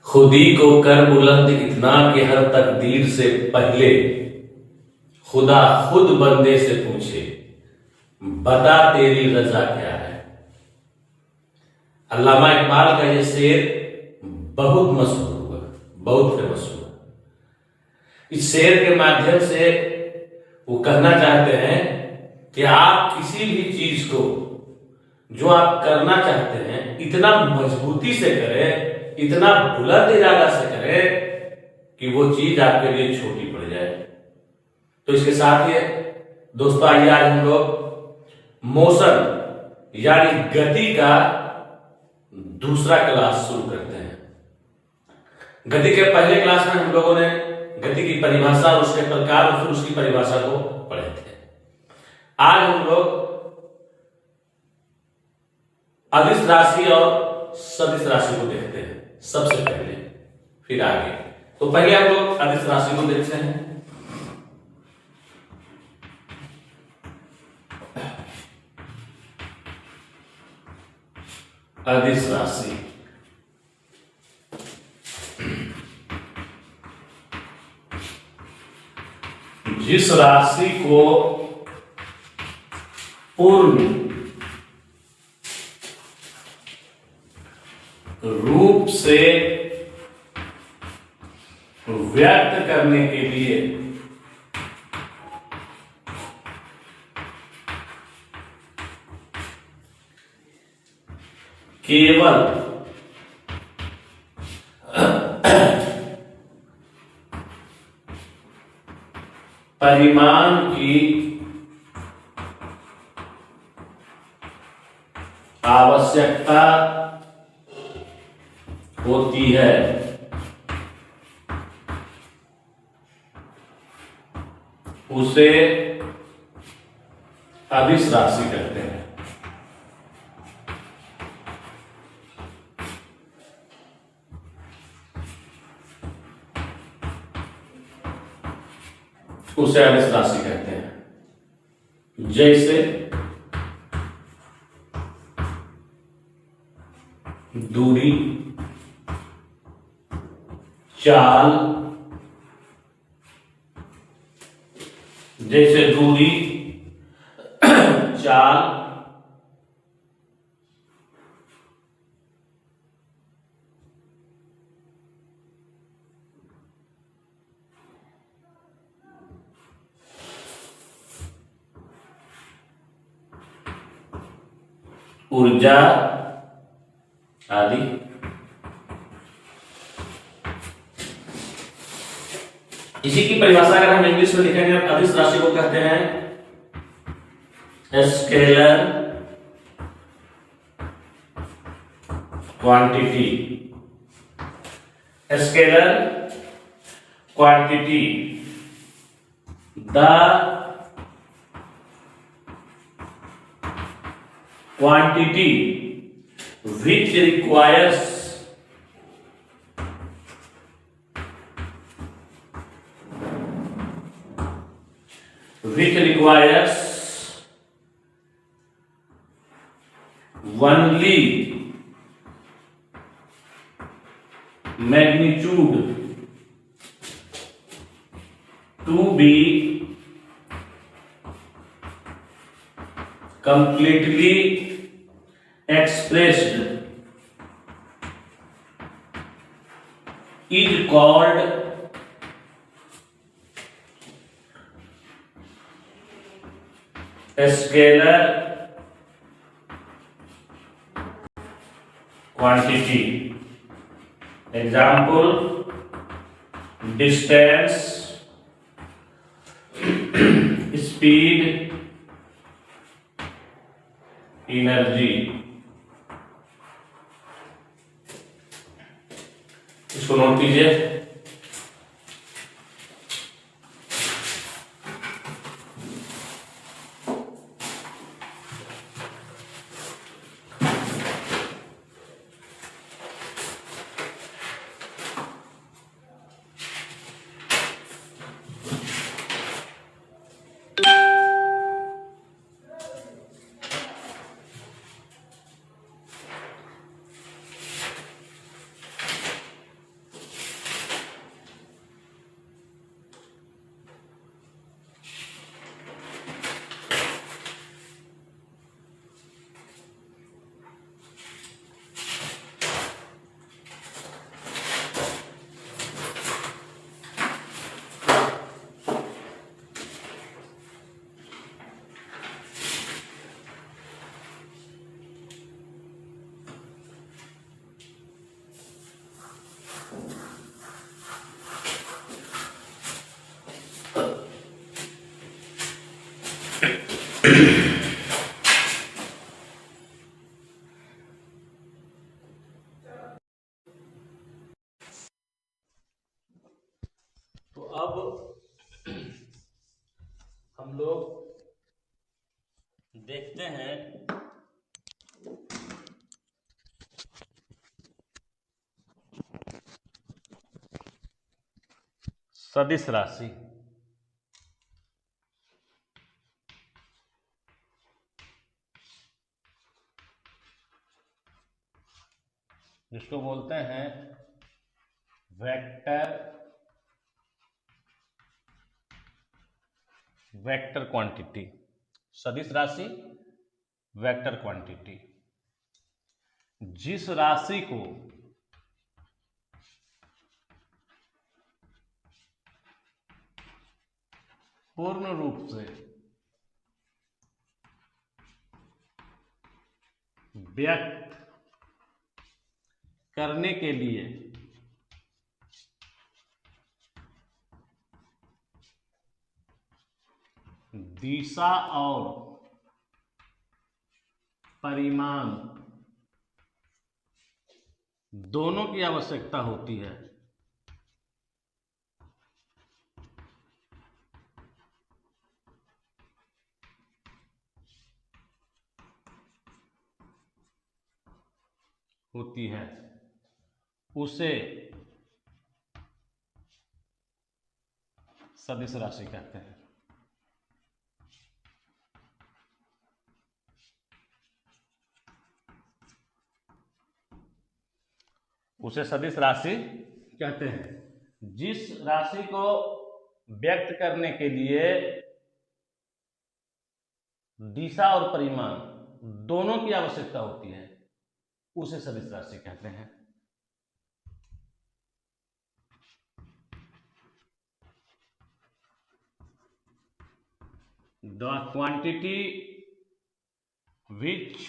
खुदी को कर बुलंद इतना कि हर तकदीर से पहले खुदा खुद बंदे से पूछे, बता तेरी रजा क्या है। अल्लामा इकबाल का ये शेर बहुत मशहूर हुआ, बहुत फेमस हुआ। इस शेर के माध्यम से वो कहना चाहते हैं कि आप किसी भी चीज को जो आप करना चाहते हैं इतना मजबूती से करें, इतना बुलंद इरादा से करें कि वो चीज आपके लिए छोटी पड़ जाए। तो इसके साथ ही दोस्तों आइए आज हम लोग मोशन यानी गति का दूसरा क्लास शुरू करते हैं। गति के पहले क्लास में हम लोगों ने गति की परिभाषा और उसके प्रकार और फिर उसकी परिभाषा को पढ़े थे। आज हम लोग अदिश राशि और सदिश राशि को देखते हैं सबसे पहले, फिर आगे। तो पहले हम लोग अदिश राशि को देखते हैं। अदिश राशि जिस राशि को पूर्ण रूप से व्यक्त करने के लिए केवल परिमाण की आवश्यकता होती है, उसे अदिश राशि कहते हैं। उसे अदिश राशि कहते हैं। जैसे दूरी, चाल, जैसे दूरी, चाल, ऊर्जा आदि। इसी की परिभाषा अगर हम इंग्लिश में लिखेंगे अदिश राशि को कहते हैं scalar quantity. Scalar quantity, the quantity which requires only magnitude to be completely expressed is called scalar quantity. Example: distance, speed, energy। इसको नोट कीजिए। तो अब हम लोग देखते हैं सदिश राशि। जिसको बोलते हैं वेक्टर क्वांटिटी। सदिश राशि वेक्टर क्वांटिटी। जिस राशि को पूर्ण रूप से व्यक्त करने के लिए दिशा और परिमाण दोनों की आवश्यकता होती है, उसे सदिश राशि कहते हैं। उसे सदिश राशि कहते हैं। जिस राशि को व्यक्त करने के लिए दिशा और परिमाण दोनों की आवश्यकता होती है, उसे सदिश राशि कहते हैं। The quantity which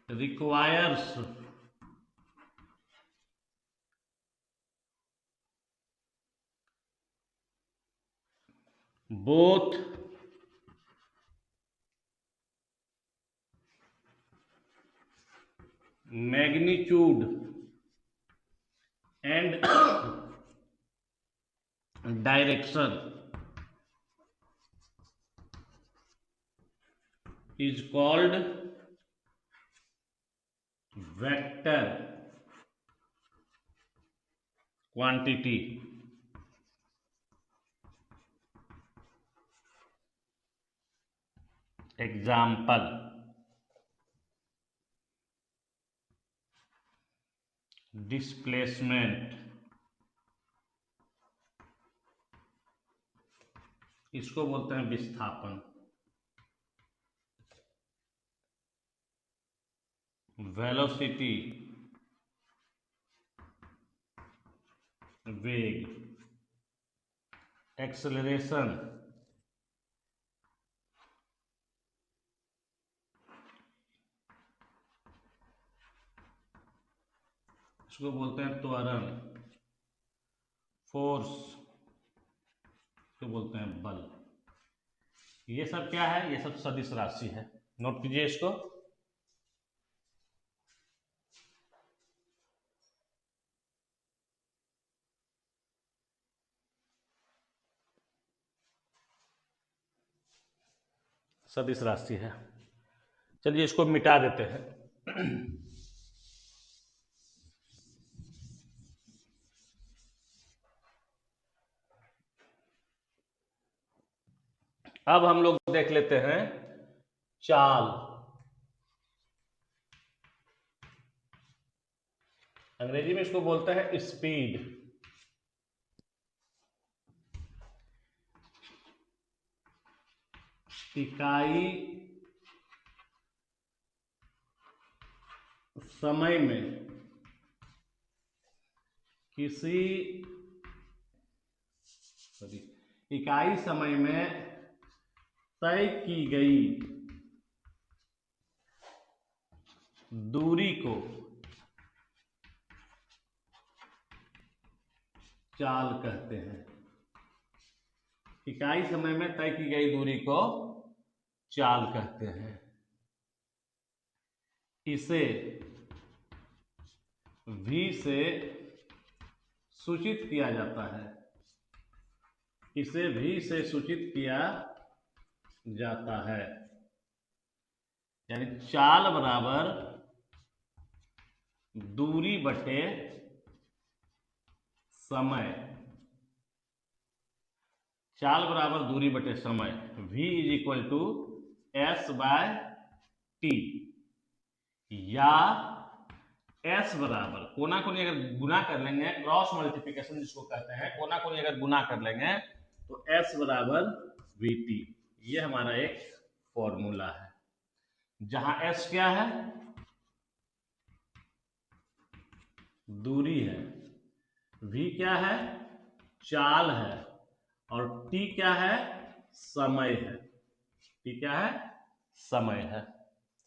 requires both magnitude and direction is called vector quantity। Example, displacement, इसको बोलते हैं विस्थापन। वेलोसिटी, वेग। एक्सेलरेशन, इसको बोलते हैं त्वरण। फोर्स, इसको बोलते हैं बल। ये सब क्या है? ये सब सदिश राशि है। नोट कीजिए इसको। सदिश राशि है। चलिए इसको मिटा देते हैं। अब हम लोग देख लेते हैं चाल। अंग्रेजी में इसको बोलते हैं स्पीड। इकाई समय में किसी इकाई समय में तय की गई दूरी को चाल कहते हैं। इकाई समय में तय की गई दूरी को चाल कहते हैं। इसे v से सूचित किया जाता है। इसे v से सूचित किया जाता है, यानी चाल बराबर दूरी बटे समय। चाल बराबर दूरी बटे समय, v is equal to S by T, या s बराबर कोना कोनी अगर गुना कर लेंगे, क्रॉस मल्टीप्लिकेशन जिसको कहते हैं, कोना कोनी अगर गुना कर लेंगे तो s बराबर vt। ये हमारा एक फॉर्मूला है, जहां s क्या है, दूरी है, v क्या है, चाल है, और t क्या है, समय है। t क्या है, समय है।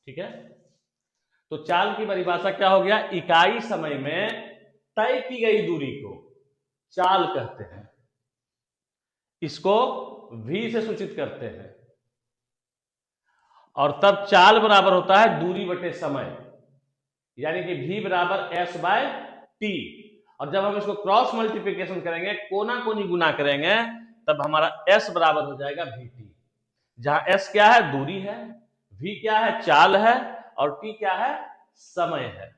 ठीक है, तो चाल की परिभाषा क्या हो गया, इकाई समय में तय की गई दूरी को चाल कहते हैं। इसको v से सूचित करते हैं, और तब चाल बराबर होता है दूरी बटे समय, यानी कि v बराबर s बाय टी। और जब हम इसको क्रॉस मल्टीप्लिकेशन करेंगे, कोना कोनी गुना करेंगे, तब हमारा s बराबर हो जाएगा vt, जहां s क्या है, दूरी है, v क्या है, चाल है, और t क्या है, समय है।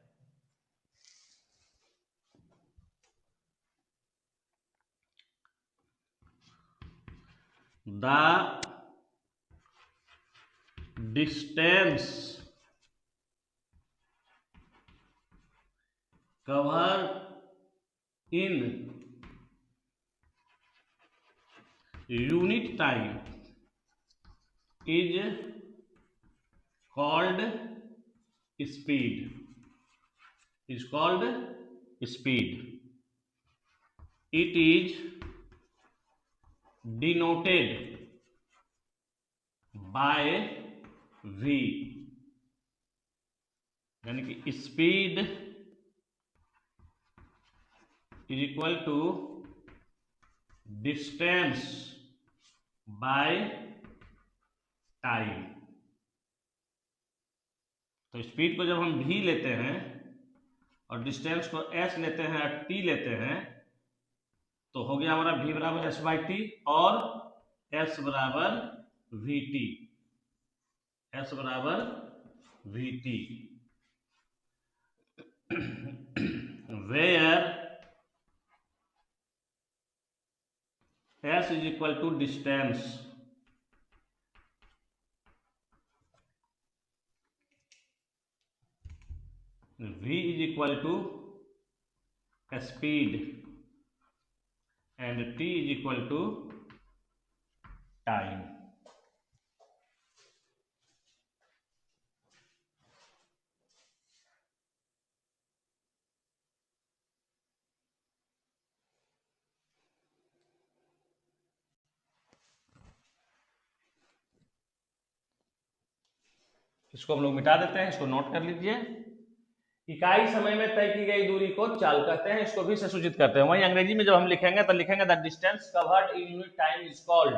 The distance covered in unit time is called speed. Is called speed. It is denoted by v, यानी कि speed is equal to distance by time. तो स्पीड को जब हम v लेते हैं और डिस्टेंस को s लेते हैं और t लेते हैं, तो हो गया हमारा v बराबर s बाई टी और s बराबर वी टी। s बराबर V T, where s is equal to distance, v is equal to speed, and t is equal to time। इसको हम लोग मिटा देते हैं, इसको नोट कर लीजिए। इकाई समय में तय की गई दूरी को चाल कहते हैं, इसको भी से सूचित करते हैं। वहीं अंग्रेजी में जब हम लिखेंगे तो लिखेंगे the distance covered in unit time is called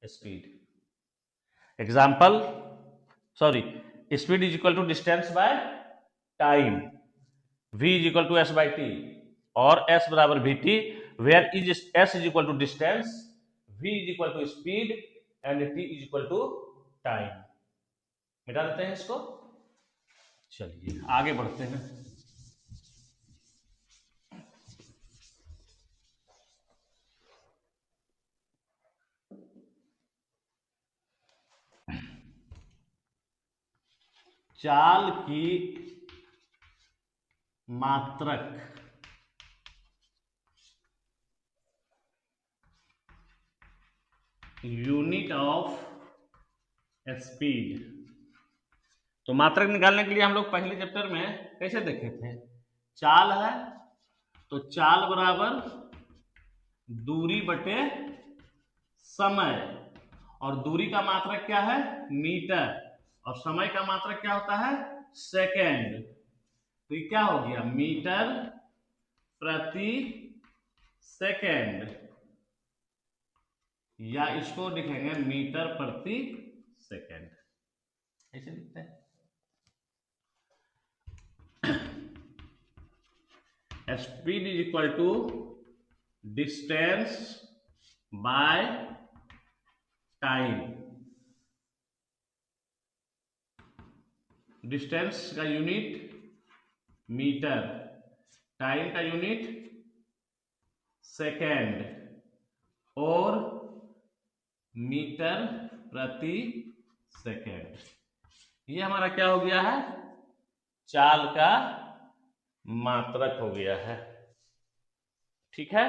speed. Example, sorry, speed is equal to distance by time, v is equal to s by T और s बराबर V T, where is s is equal to distance, v is equal to speed and t is equal to time. मिटा देते हैं इसको। चलिए आगे बढ़ते हैं। चाल की मात्रक यूनिट ऑफ स्पीड। तो मात्रक निकालने के लिए हम लोग पहले चैप्टर में कैसे देखे थे, चाल है तो चाल बराबर दूरी बटे समय, और दूरी का मात्रक क्या है, मीटर, और समय का मात्रक क्या होता है, सेकेंड। तो ये क्या हो गया, मीटर प्रति सेकेंड, या इसको लिखेंगे मीटर प्रति सेकेंड, ऐसे लिखते हैं। Speed is equal to distance by time. Distance का यूनिट मीटर, टाइम का यूनिट सेकेंड और मीटर प्रति सेकेंड। ये हमारा क्या हो गया है? चाल का मात्रक हो गया है। ठीक है।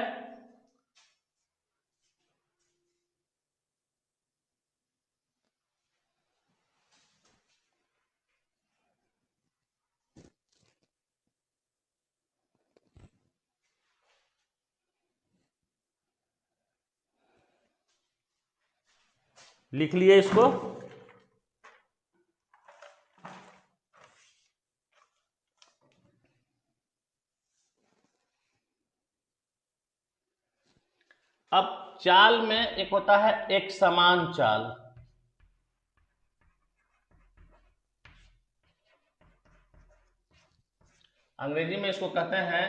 लिख लिए इसको। अब चाल में एक होता है एक समान चाल, अंग्रेजी में इसको कहते हैं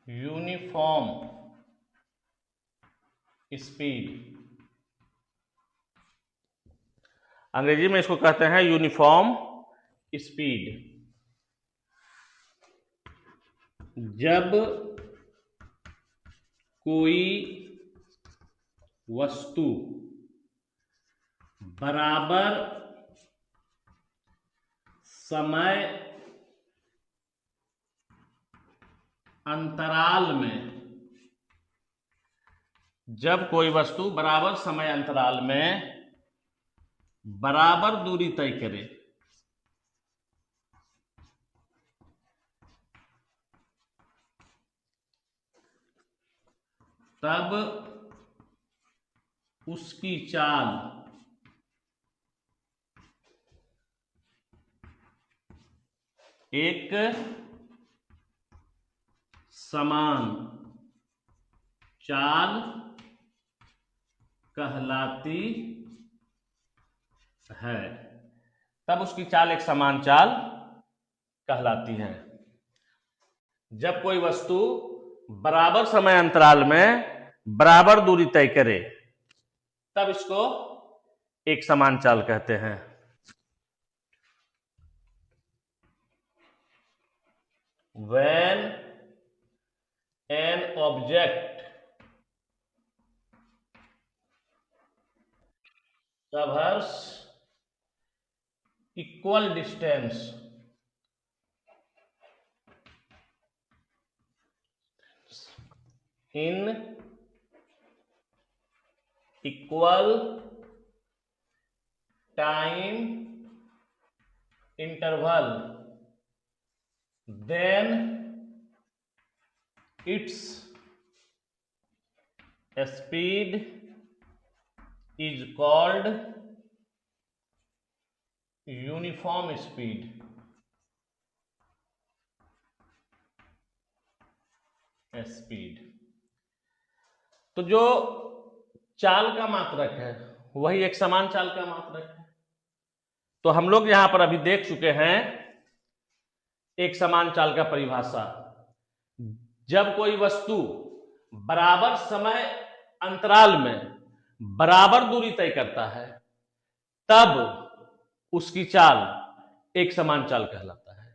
यूनिफॉर्म स्पीड। अंग्रेजी में इसको कहते हैं यूनिफॉर्म स्पीड। जब कोई वस्तु बराबर समय अंतराल में, जब कोई वस्तु बराबर समय अंतराल में बराबर दूरी तय करे, तब उसकी चाल एक समान चाल कहलाती है। तब उसकी चाल एक समान चाल कहलाती है। जब कोई वस्तु बराबर समय अंतराल में बराबर दूरी तय करे, तब इसको एक समान चाल कहते हैं। When an object covers equal distance in equal time interval, then its speed is called uniform speed। Speed तो जो चाल का मात्रक है वही एक समान चाल का मात्रक है। तो हम लोग यहां पर अभी देख चुके हैं एक समान चाल का परिभाषा। जब कोई वस्तु बराबर समय अंतराल में बराबर दूरी तय करता है, तब उसकी चाल एक समान चाल कहलाता है।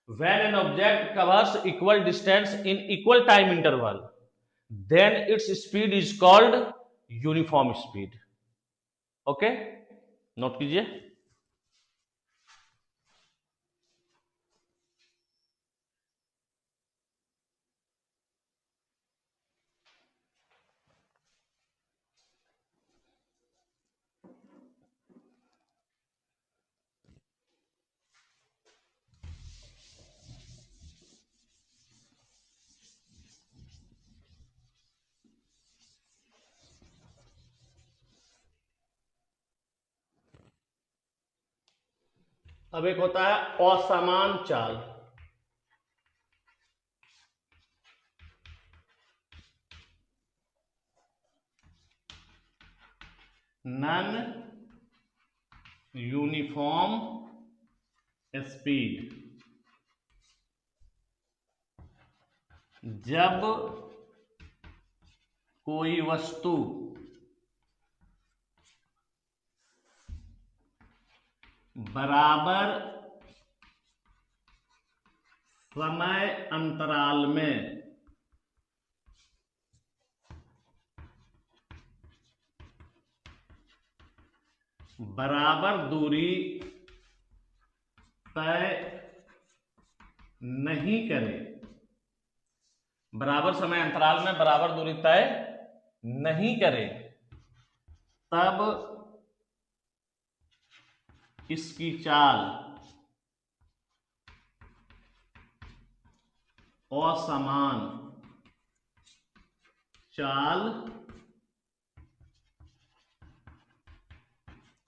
When an object covers equal distance in equal time interval, then its speed is called uniform speed। Okay, note कीजिए। अब एक होता है असमान चाल। Non uniform speed. जब कोई वस्तु बराबर समय अंतराल में बराबर दूरी तय नहीं करे, बराबर समय अंतराल में बराबर दूरी तय नहीं करे, तब इसकी चाल असमान चाल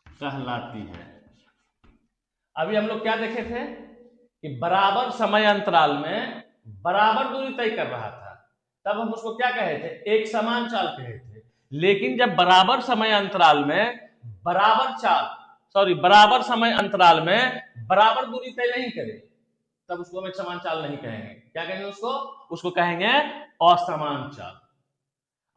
कहलाती है। अभी हम लोग क्या देखे थे कि बराबर समय अंतराल में बराबर दूरी तय कर रहा था, तब हम उसको क्या कहे थे, एक समान चाल कहे थे। लेकिन जब बराबर समय अंतराल में बराबर समय अंतराल में बराबर दूरी तय नहीं करे, तब उसको हम एक समान चाल नहीं कहेंगे। क्या कहेंगे उसको कहेंगे असमान चाल।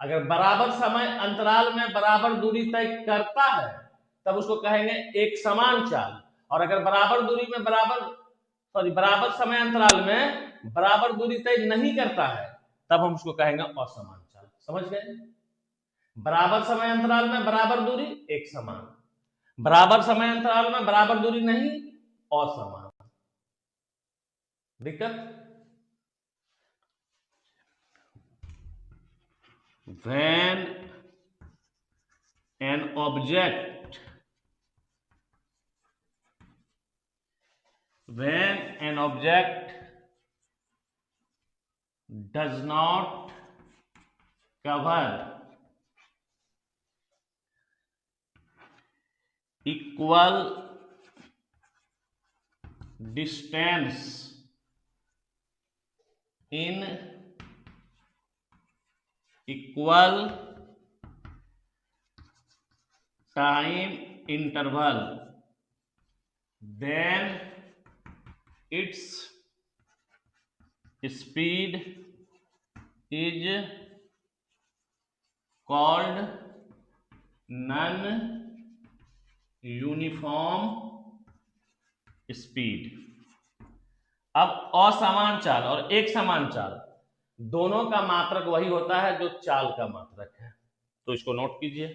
अगर बराबर समय अंतराल में बराबर दूरी तय करता है तब उसको कहेंगे एक समान चाल, और अगर बराबर दूरी में बराबर समय अंतराल में बराबर दूरी तय नहीं करता है तब हम उसको कहेंगे असमान चाल। समझ गए? बराबर समय अंतराल में बराबर दूरी एक समान, बराबर समय अंतराल में बराबर दूरी नहीं असमान। दिक्कत? When an object does not cover equal distance in equal time interval, then its speed is called non-uniform speed। अब असमान चाल और एक समान चाल दोनों का मात्रक वही होता है जो चाल का मात्रक है, तो इसको नोट कीजिए।